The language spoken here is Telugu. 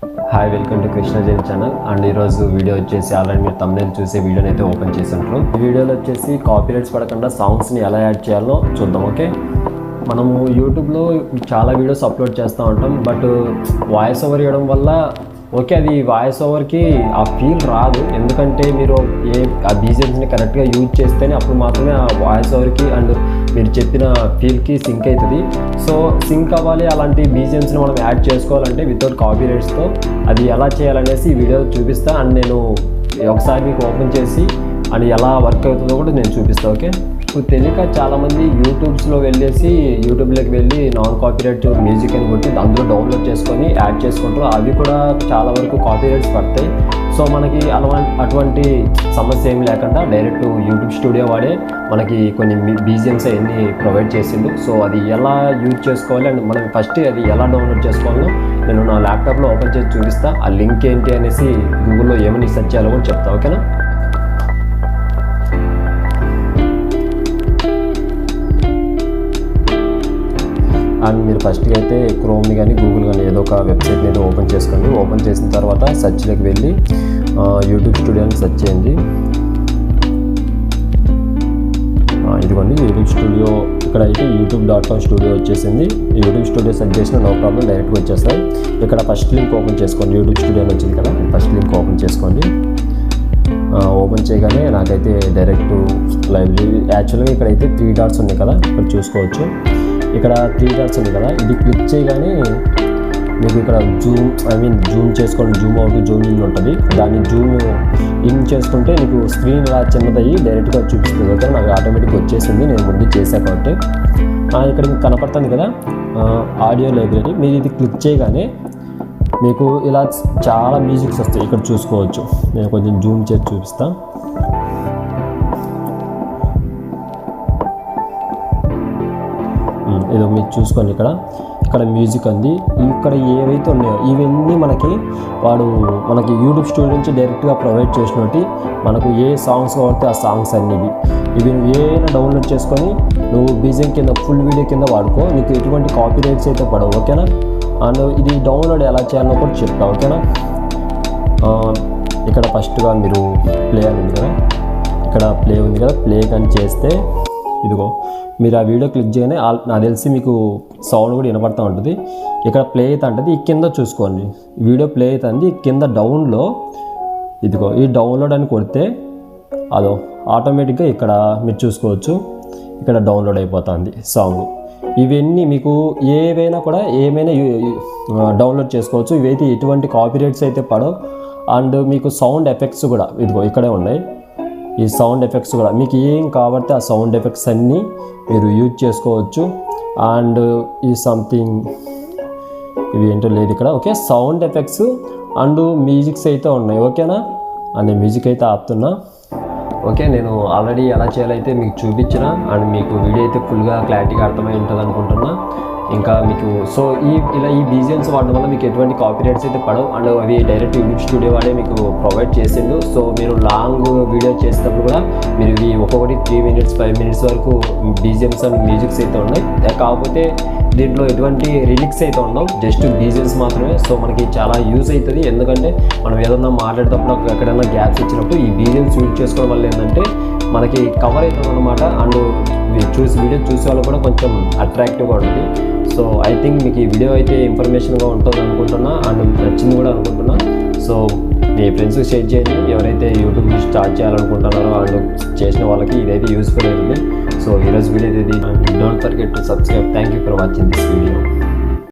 Hi, welcome to Krishna Jain channel. And ఈరోజు వీడియో వచ్చేసి ఆల్రెడీ మీరు thumbnail చూసే వీడియోని అయితే ఓపెన్ చేసి ఉంటారు. ఈ వీడియోలో వచ్చేసి కాపీరైట్స్ పడకుండా సాంగ్స్ని ఎలా యాడ్ చేయాలో చూద్దాం. ఓకే, మనము యూట్యూబ్లో చాలా వీడియోస్ అప్లోడ్ చేస్తూ ఉంటాం. బట్ వాయిస్ ఓవర్ ఇవ్వడం వల్ల ఓకే, అది వాయిస్ ఓవర్కి ఆ ఫీల్ రాదు. ఎందుకంటే మీరు ఆ బీజిఎమ్స్ని కరెక్ట్గా యూజ్ చేస్తేనే అప్పుడు మాత్రమే ఆ వాయిస్ ఓవర్కి అండ్ మీరు చెప్పిన ఫీల్కి సింక్ అవుతుంది. సో సింక్ అవ్వాలి, అలాంటి బీజిఎమ్స్ని మనం యాడ్ చేసుకోవాలంటే వితౌట్ కాపీరైట్స్తో అది ఎలా చేయాలనేసి ఈ వీడియో చూపిస్తా. అండ్ నేను ఒకసారి మీకు ఓపెన్ చేసి అండ్ ఎలా వర్క్ అవుతుందో కూడా నేను చూపిస్తాను. ఓకే, ఇప్పుడు తెలియక చాలామంది యూట్యూబ్లోకి వెళ్ళి నాన్ కాపీరైట్ మ్యూజిక్ అని కొట్టి అందులో డౌన్లోడ్ చేసుకొని యాడ్ చేసుకుంటారు. అవి కూడా చాలా వరకు కాపీరైట్స్ పడతాయి. సో మనకి అటువంటి సమస్య ఏమి లేకుండా డైరెక్ట్ యూట్యూబ్ స్టూడియో వాడే మనకి కొన్ని బీజిఎమ్స్ అవన్నీ ప్రొవైడ్ చేసిండు. సో అది ఎలా యూజ్ చేసుకోవాలి అండ్ మనం ఫస్ట్ అది ఎలా డౌన్లోడ్ చేసుకోవాలో నేను నా ల్యాప్టాప్లో ఓపెన్ చేసి చూపిస్తా. ఆ లింక్ ఏంటి అనేసి గూగుల్లో ఏమని సెర్చ్ చేయాలో కూడా చెప్తా. ఓకేనా, అండ్ మీరు ఫస్ట్గా అయితే క్రోమ్ని కానీ గూగుల్ కానీ ఏదో ఒక వెబ్సైట్ని అయితే ఓపెన్ చేసుకోండి. ఓపెన్ చేసిన తర్వాత సెర్చ్లోకి వెళ్ళి యూట్యూబ్ స్టూడియోని సెర్చ్ చేయండి. ఇదిగోండి యూట్యూబ్ స్టూడియో. ఇక్కడ అయితే youtube.com స్టూడియో వచ్చేసింది. యూట్యూబ్ స్టూడియో సెర్చ్ చేసిన నో ప్రాబ్లం డైరెక్ట్గా వచ్చేస్తాయి. ఇక్కడ ఫస్ట్ లింక్ ఓపెన్ చేసుకోండి. యూట్యూబ్ స్టూడియోని వచ్చింది కదా, ఫస్ట్ లింక్ ఓపెన్ చేసుకోండి. ఓపెన్ చేయగానే నాకైతే డైరెక్ట్ లైవ్లీ యాక్చువల్గా ఇక్కడైతే 3 డాట్స్ ఉన్నాయి కదా, ఇక్కడ చూసుకోవచ్చు. ఇక్కడ 3 డాట్స్ ఉంది కదా, ఇది క్లిక్ చేయగానే మీకు ఇక్కడ జూమ్ చేసుకోండి. జూమ్ అవుట్, జూమ్ ఇన్ ఉంటుంది. దాన్ని జూమ్ ఇన్ చేసుకుంటే మీకు స్క్రీన్ ఇలా చిన్నదయ్యి డైరెక్ట్గా చూపిస్తుంది. ఓకే, నాకు ఆటోమేటిక్గా వచ్చేసింది, నేను ముందు చేసా కాబట్టి. ఇక్కడ మీకు కనపడుతుంది కదా ఆడియో లైబ్రరీ. మీరు ఇది క్లిక్ చేయగానే మీకు ఇలా చాలా మ్యూజిక్స్ వస్తాయి, ఇక్కడ చూసుకోవచ్చు. నేను కొంచెం జూమ్ చేసి చూపిస్తాను. ఏదో మీరు చూసుకోండి. ఇక్కడ మ్యూజిక్ ఉంది. ఇక్కడ ఏవైతే ఉన్నాయో ఇవన్నీ మనకి యూట్యూబ్ స్టూడియో నుంచి డైరెక్ట్గా ప్రొవైడ్ చేసినట్టు మనకు ఏ సాంగ్స్ కావాలంటే ఆ సాంగ్స్ అన్నీ ఇవి నువ్వు ఏమైనా డౌన్లోడ్ చేసుకొని నువ్వు బీజిఎం కింద ఫుల్ వీడియో కింద వాడుకో, నీకు ఎటువంటి కాపీరైట్స్ అయితే పడవు. ఓకేనా, అండ్ ఇది డౌన్లోడ్ ఎలా చేయాలో కూడా చెప్తా. ఓకేనా, ఇక్కడ ఫస్ట్గా మీరు ప్లే అని ఉంది కదా, ఇక్కడ ప్లే ఉంది కదా, ప్లే కానీ చేస్తే ఇదిగో మీరు ఆ వీడియో క్లిక్ చేయగానే నాకు తెలిసి మీకు సౌండ్ కూడా వినపడుతూ ఉంటుంది. ఇక్కడ ప్లే అవుతా ఉంటుంది. ఈ కింద చూసుకోండి, వీడియో ప్లే అవుతుంది. కింద డౌన్లో ఇదిగో ఈ డౌన్లోడ్ అని కొడితే అదో ఆటోమేటిక్గా ఇక్కడ మీరు చూసుకోవచ్చు, ఇక్కడ డౌన్లోడ్ అయిపోతుంది సాంగ్. ఇవన్నీ మీకు ఏమైనా డౌన్లోడ్ చేసుకోవచ్చు. ఇవైతే ఎటువంటి కాపీరైట్స్ అయితే పడవు. అండ్ మీకు సౌండ్ ఎఫెక్ట్స్ కూడా ఇదిగో ఇక్కడే ఉన్నాయి. ఈ సౌండ్ ఎఫెక్ట్స్ కూడా మీకు ఏం కాబట్టి ఆ సౌండ్ ఎఫెక్ట్స్ అన్నీ మీరు యూజ్ చేసుకోవచ్చు. అండ్ ఈ సంథింగ్ ఇవి ఏంటో లేదు ఇక్కడ. Okay, sound effects and musics అయితే ఉన్నాయి. ఓకేనా, అండ్ మ్యూజిక్ అయితే ఆపుతున్నా. ఓకే, నేను ఆల్రెడీ ఎలా చేయాలైతే మీకు చూపించిన అండ్ మీకు వీడియో అయితే ఫుల్గా క్లారిటీగా అర్థమై ఉంటుంది అనుకుంటున్నా. ఇంకా మీకు సో ఈ బీజిఎమ్స్ వాడడం వల్ల మీకు ఎటువంటి కాపీరైట్స్ అయితే పడవు. అండ్ అవి డైరెక్ట్ యూట్యూబ్ స్టూడియో వాడే మీకు ప్రొవైడ్ చేసిండు. సో మీరు లాంగ్ వీడియో చేసేటప్పుడు కూడా మీరు ఇవి ఒక్కొక్కటి 3 minutes 5 minutes వరకు బీజిఎమ్స్ అండ్ మ్యూజిక్స్ అయితే ఉన్నాయి. కాకపోతే దీంట్లో ఎటువంటి రిలిక్స్ అయితే ఉండవు, జస్ట్ బీజిఎమ్స్ మాత్రమే. సో మనకి చాలా యూజ్ అవుతుంది. ఎందుకంటే మనం ఏదన్నా మాట్లాడేటప్పుడు ఎక్కడైనా గ్యాప్స్ ఇచ్చినప్పుడు ఈ బీజిఎమ్స్ యూజ్ చేసుకోవడం వల్ల ఏంటంటే మనకి కవర్ అవుతుంది అనమాట. అండ్ వీడియో చూసే వాళ్ళు కూడా కొంచెం అట్రాక్టివ్గా ఉంటుంది. సో ఐ థింక్ మీకు ఈ వీడియో అయితే ఇన్ఫర్మేషన్గా ఉంటుంది అనుకుంటున్నా అండ్ నచ్చింది కూడా అనుకుంటున్నా. సో మీ ఫ్రెండ్స్కి షేర్ చేయండి, ఎవరైతే యూట్యూబ్ స్టార్ట్ చేయాలనుకుంటున్నారో అండ్ చేసిన వాళ్ళకి ఇదైతే యూస్ఫుల్ అవుతుంది. సో ఈరోజు వీడియో ఇది. Don't forget to subscribe. Thank you for watching this video.